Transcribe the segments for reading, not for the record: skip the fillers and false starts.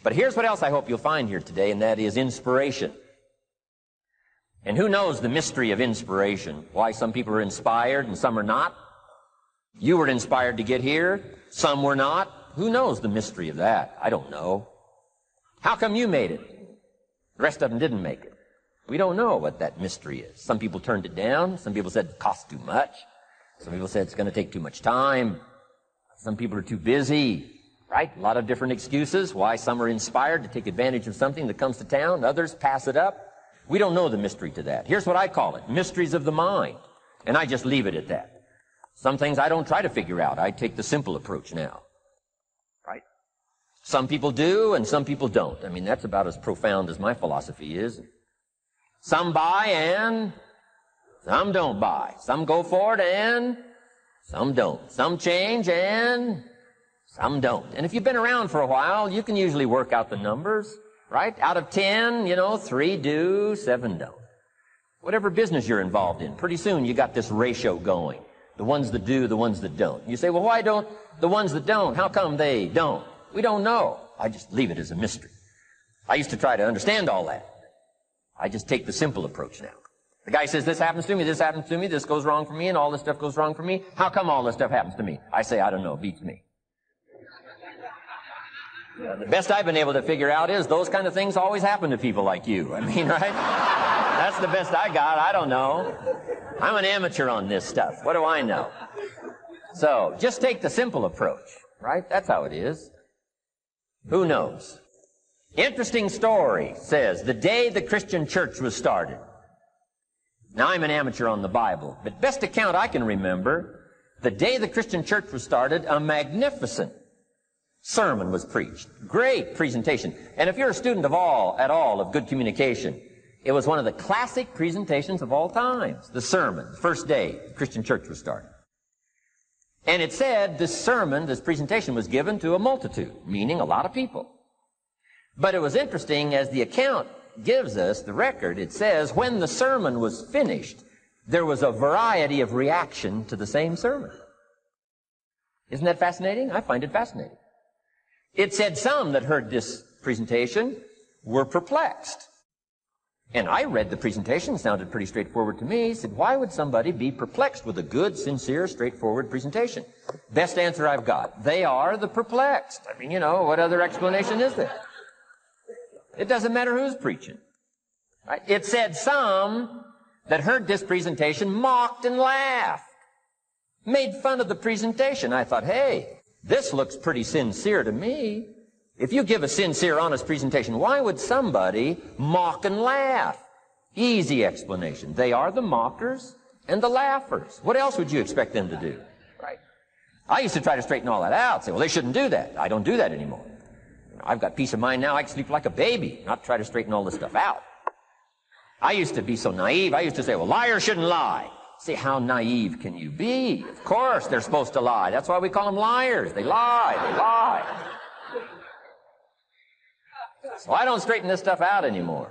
But here's what else I hope you'll find here today, and that is inspiration. And who knows the mystery of inspiration? Why some people are inspired and some are not? You were inspired to get here. Some were not. Who knows the mystery of that? I don't know. How come you made it? The rest of them didn't make it. We don't know what that mystery is. Some people turned it down. Some people said it costs too much. Some people said it's going to take too much time. Some people are too busy. Right? A lot of different excuses why some are inspired to take advantage of something that comes to town. Others pass it up. We don't know the mystery to that. Here's what I call it. Mysteries of the mind. And I just leave it at that. Some things I don't try to figure out. I take the simple approach now. Right? Some people do and some people don't. I mean, that's about as profound as my philosophy is. Some buy and some don't buy. Some go for it and some don't. Some change and some don't. And if you've been around for a while, you can usually work out the numbers, right? Out of 10, 3 do, 7 don't. Whatever business you're involved in, pretty soon you got this ratio going. The ones that do, the ones that don't. You say, well, why don't the ones that don't? How come they don't? We don't know. I just leave it as a mystery. I used to try to understand all that. I just take the simple approach now. The guy says, this happens to me, this goes wrong for me, and all this stuff goes wrong for me. How come all this stuff happens to me? I say, I don't know, beats me. The best I've been able to figure out is those kind of things always happen to people like you. I mean, right? That's the best I got. I don't know. I'm an amateur on this stuff. What do I know? So, just take the simple approach, right? That's how it is. Who knows? Interesting story says, the day the Christian church was started. Now, I'm an amateur on the Bible, but best account I can remember, the day the Christian church was started, a magnificent sermon was preached. Great presentation. And if you're a student at all of good communication, it was one of the classic presentations of all times. The sermon, the first day the Christian church was started. And it said this sermon, this presentation was given to a multitude, meaning a lot of people. But it was interesting, as the account gives us, the record, it says, when the sermon was finished, there was a variety of reaction to the same sermon. Isn't that fascinating? I find it fascinating. It said some that heard this presentation were perplexed. And I read the presentation, sounded pretty straightforward to me. Said, why would somebody be perplexed with a good, sincere, straightforward presentation? Best answer I've got. They are the perplexed. I mean, what other explanation is there? It doesn't matter who's preaching. Right? It said some that heard this presentation mocked and laughed, made fun of the presentation. I thought, hey, this looks pretty sincere to me. If you give a sincere, honest presentation, why would somebody mock and laugh? Easy explanation. They are the mockers and the laughers. What else would you expect them to do? Right? I used to try to straighten all that out. Say, well, they shouldn't do that. I don't do that anymore. I've got peace of mind now. I can sleep like a baby, not try to straighten all this stuff out. I used to be so naive. I used to say, well, liars shouldn't lie. See, how naive can you be? Of course they're supposed to lie. That's why we call them liars. They lie. So I don't straighten this stuff out anymore.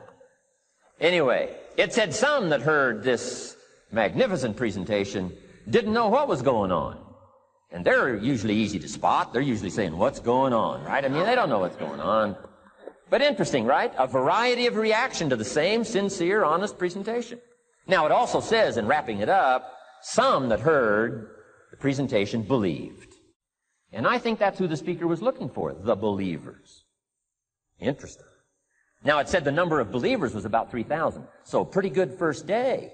Anyway, it said some that heard this magnificent presentation didn't know what was going on. And they're usually easy to spot. They're usually saying, what's going on, right? I mean, they don't know what's going on. But interesting, right? A variety of reaction to the same sincere, honest presentation. Now, it also says, in wrapping it up, some that heard the presentation believed. And I think that's who the speaker was looking for, the believers. Interesting. Now, it said the number of believers was about 3,000. So, pretty good first day.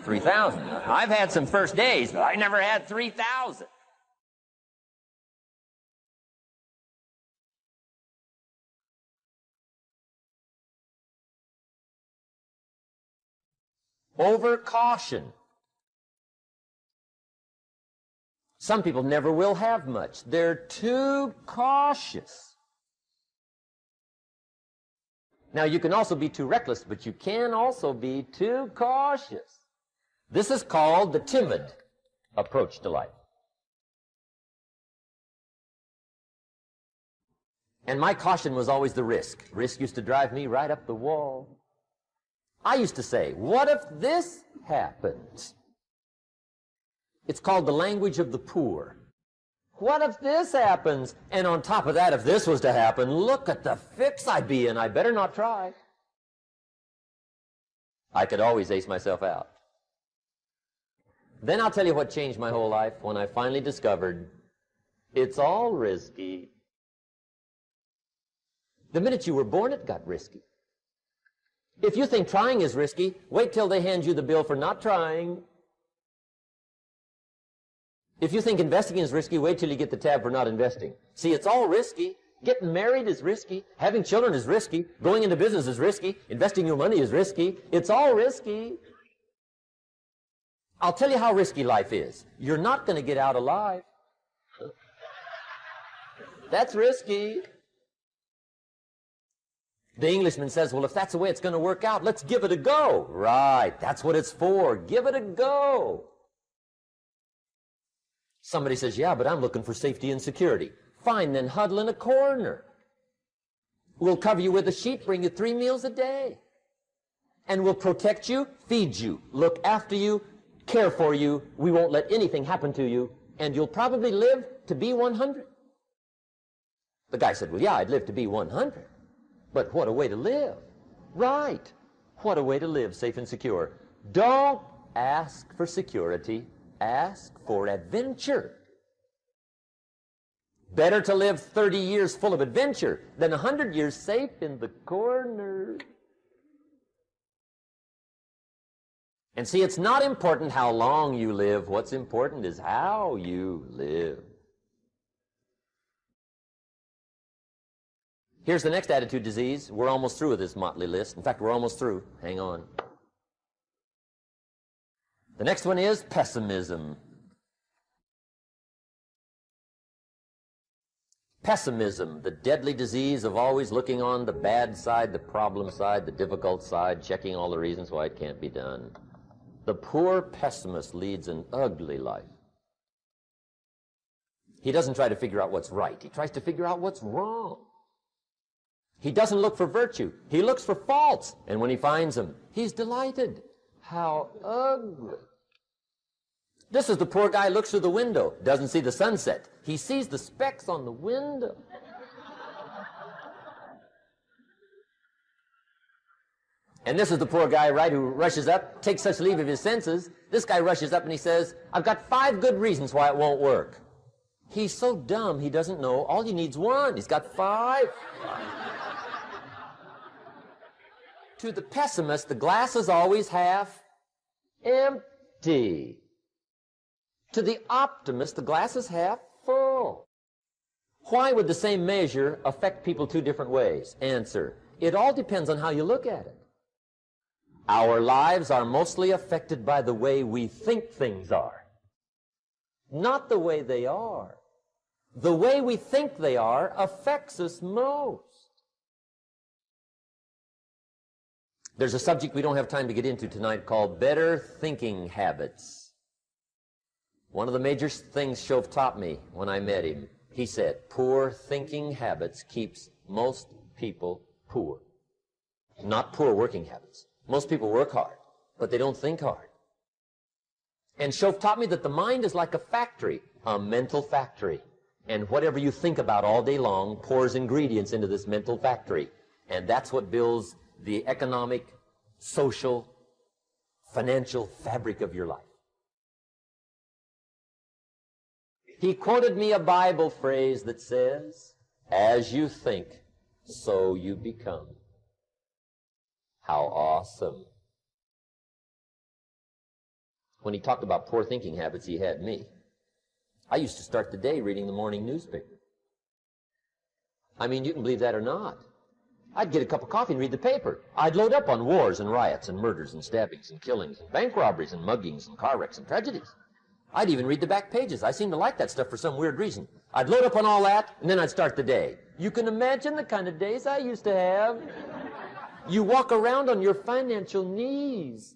3,000. I've had some first days, but I never had 3,000. Over caution. Some people never will have much. They're too cautious. Now, you can also be too reckless, but you can also be too cautious. This is called the timid approach to life. And my caution was always the risk. Risk used to drive me right up the wall. I used to say, what if this happens? It's called the language of the poor. What if this happens? And on top of that, if this was to happen, look at the fix I'd be in. I better not try. I could always ace myself out. Then I'll tell you what changed my whole life when I finally discovered it's all risky. The minute you were born, it got risky. If you think trying is risky, wait till they hand you the bill for not trying. If you think investing is risky, wait till you get the tab for not investing. See, it's all risky. Getting married is risky. Having children is risky. Going into business is risky. Investing your money is risky. It's all risky. I'll tell you how risky life is. You're not going to get out alive. That's risky. The Englishman says, well, if that's the way it's going to work out, let's give it a go. Right, that's what it's for. Give it a go. Somebody says, yeah, but I'm looking for safety and security. Fine, then huddle in a corner. We'll cover you with a sheet, bring you 3 meals a day. And we'll protect you, feed you, look after you, care for you. We won't let anything happen to you. And you'll probably live to be 100. The guy said, well, yeah, I'd live to be 100. But what a way to live. Right. What a way to live, safe and secure. Don't ask for security. Ask for adventure. Better to live 30 years full of adventure than 100 years safe in the corner. And see, it's not important how long you live. What's important is how you live. Here's the next attitude disease. We're almost through with this motley list. In fact, we're almost through. Hang on. The next one is pessimism. Pessimism, the deadly disease of always looking on the bad side, the problem side, the difficult side, checking all the reasons why it can't be done. The poor pessimist leads an ugly life. He doesn't try to figure out what's right. He tries to figure out what's wrong. He doesn't look for virtue. He looks for faults. And when he finds them, he's delighted. How ugly. This is the poor guy who looks through the window, doesn't see the sunset. He sees the specks on the window. And this is the poor guy, right, who rushes up, takes such leave of his senses. This guy rushes up and he says, I've got 5 good reasons why it won't work. He's so dumb he doesn't know all he needs 1. He's got 5. To the pessimist, the glass is always half empty. To the optimist, the glass is half full. Why would the same measure affect people 2 different ways? Answer, it all depends on how you look at it. Our lives are mostly affected by the way we think things are, not the way they are. The way we think they are affects us most. There's a subject we don't have time to get into tonight called better thinking habits. One of the major things Shove taught me when I met him, he said, poor thinking habits keeps most people poor. Not poor working habits. Most people work hard, but they don't think hard. And Shove taught me that the mind is like a factory, a mental factory. And whatever you think about all day long pours ingredients into this mental factory. And that's what builds the economic, social, financial fabric of your life. He quoted me a Bible phrase that says, as you think, so you become. How awesome. When he talked about poor thinking habits, he had me. I used to start the day reading the morning newspaper. I mean, you can believe that or not. I'd get a cup of coffee and read the paper. I'd load up on wars and riots and murders and stabbings and killings and bank robberies and muggings and car wrecks and tragedies. I'd even read the back pages. I seem to like that stuff for some weird reason. I'd load up on all that, and then I'd start the day. You can imagine the kind of days I used to have. You walk around on your financial knees.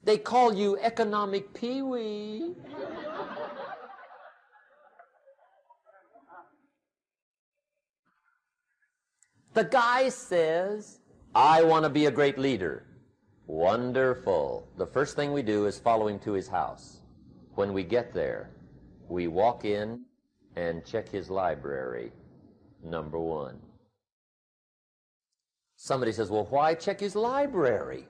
They call you economic peewee. The guy says, I want to be a great leader. Wonderful. The first thing we do is follow him to his house. When we get there, we walk in and check his library, number one. Somebody says, well, why check his library?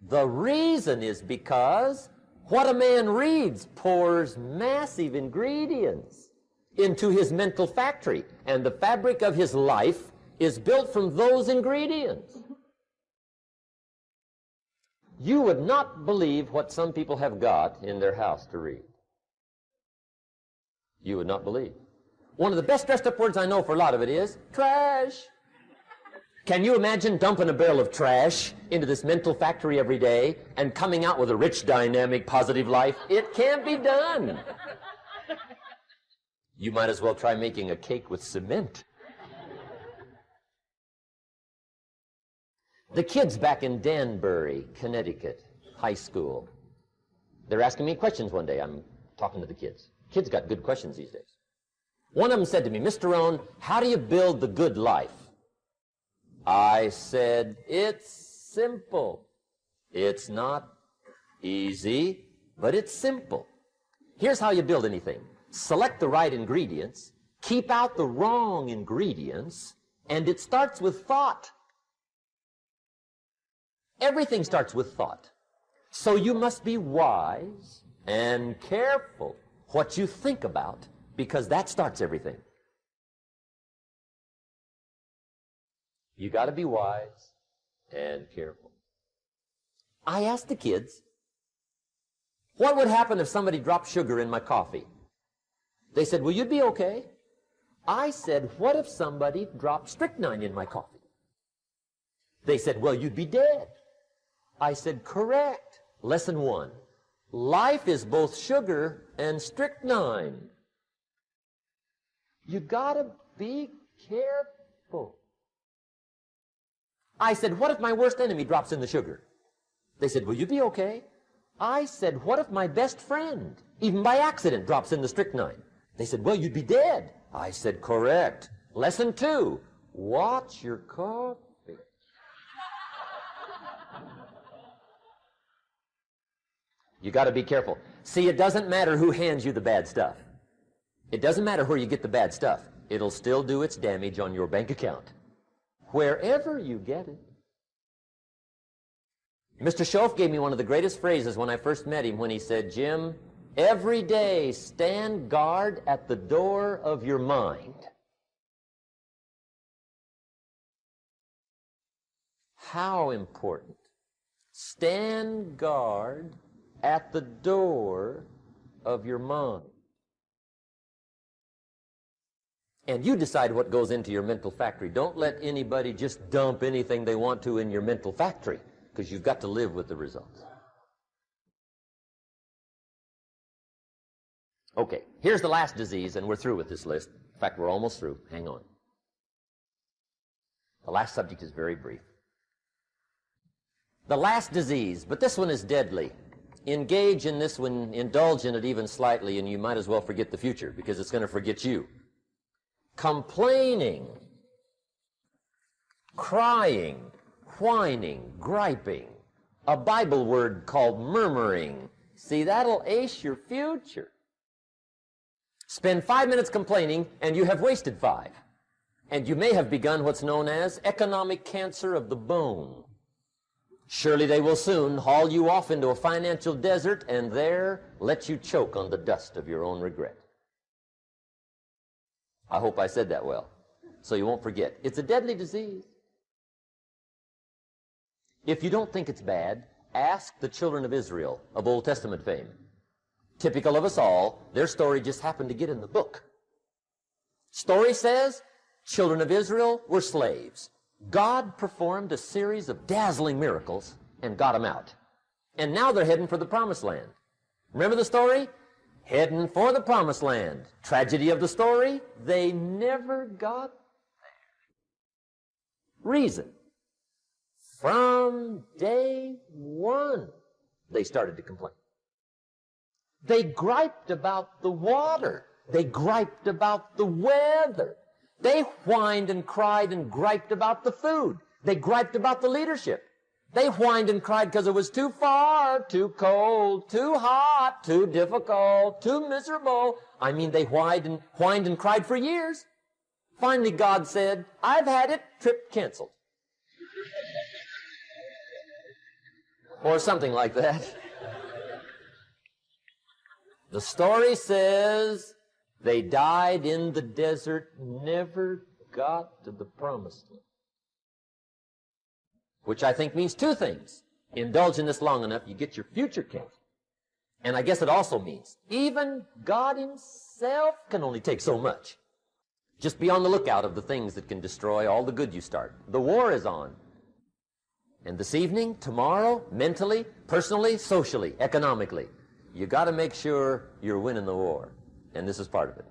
The reason is because what a man reads pours massive ingredients into his mental factory, and the fabric of his life is built from those ingredients. You would not believe what some people have got in their house to read. You would not believe. One of the best dressed up words I know for a lot of it is trash. Can you imagine dumping a barrel of trash into this mental factory every day and coming out with a rich, dynamic, positive life? It can't be done. You might as well try making a cake with cement. The kids back in Danbury, Connecticut, high school, they're asking me questions one day. I'm talking to the kids. Kids got good questions these days. One of them said to me, Mr. Rohn, how do you build the good life? I said, it's simple. It's not easy, but it's simple. Here's how you build anything. Select the right ingredients, keep out the wrong ingredients, and it starts with thought. Everything starts with thought. So you must be wise and careful what you think about, because that starts everything. You got to be wise and careful. I asked the kids, what would happen if somebody dropped sugar in my coffee? They said, well, you'd be okay. I said, what if somebody dropped strychnine in my coffee? They said, well, you'd be dead. I said, correct. Lesson 1. Life is both sugar and strychnine. You got to be careful. I said, what if my worst enemy drops in the sugar? They said, will you be okay? I said, what if my best friend, even by accident, drops in the strychnine? They said, well, you'd be dead. I said, correct. Lesson 2, watch your coffee. You got to be careful. See, it doesn't matter who hands you the bad stuff. It doesn't matter where you get the bad stuff. It'll still do its damage on your bank account, wherever you get it. Mr. Schoaf gave me one of the greatest phrases when I first met him when he said, Jim, every day stand guard at the door of your mind. How important. Stand guard at the door of your mind. And you decide what goes into your mental factory. Don't let anybody just dump anything they want to in your mental factory, because you've got to live with the results. Okay, here's the last disease, and we're through with this list. In fact, we're almost through. Hang on. The last subject is very brief. The last disease, but this one is deadly. Engage in this one, indulge in it even slightly, and you might as well forget the future, because it's going to forget you. Complaining, crying, whining, griping, a Bible word called murmuring. See, that'll ace your future. Spend 5 minutes complaining, and you have wasted 5. And you may have begun what's known as economic cancer of the bone. Surely they will soon haul you off into a financial desert and there let you choke on the dust of your own regret. I hope I said that well, so you won't forget. It's a deadly disease. If you don't think it's bad, ask the children of Israel of Old Testament fame. Typical of us all, their story just happened to get in the book. Story says, children of Israel were slaves. God performed a series of dazzling miracles and got them out. And now they're heading for the promised land. Remember the story? Heading for the promised land. Tragedy of the story, they never got there. Reason. From day one, they started to complain. They griped about the water. They griped about the weather. They whined and cried and griped about the food. They griped about the leadership. They whined and cried because it was too far, too cold, too hot, too difficult, too miserable. I mean, they whined and cried for years. Finally, God said, I've had it, trip canceled. Or something like that. The story says they died in the desert, never got to the promised land. Which I think means two things. Indulge in this long enough, you get your future canceled. And I guess it also means even God himself can only take so much. Just be on the lookout of the things that can destroy all the good you start. The war is on. And this evening, tomorrow, mentally, personally, socially, economically, you got to make sure you're winning the war. And this is part of it.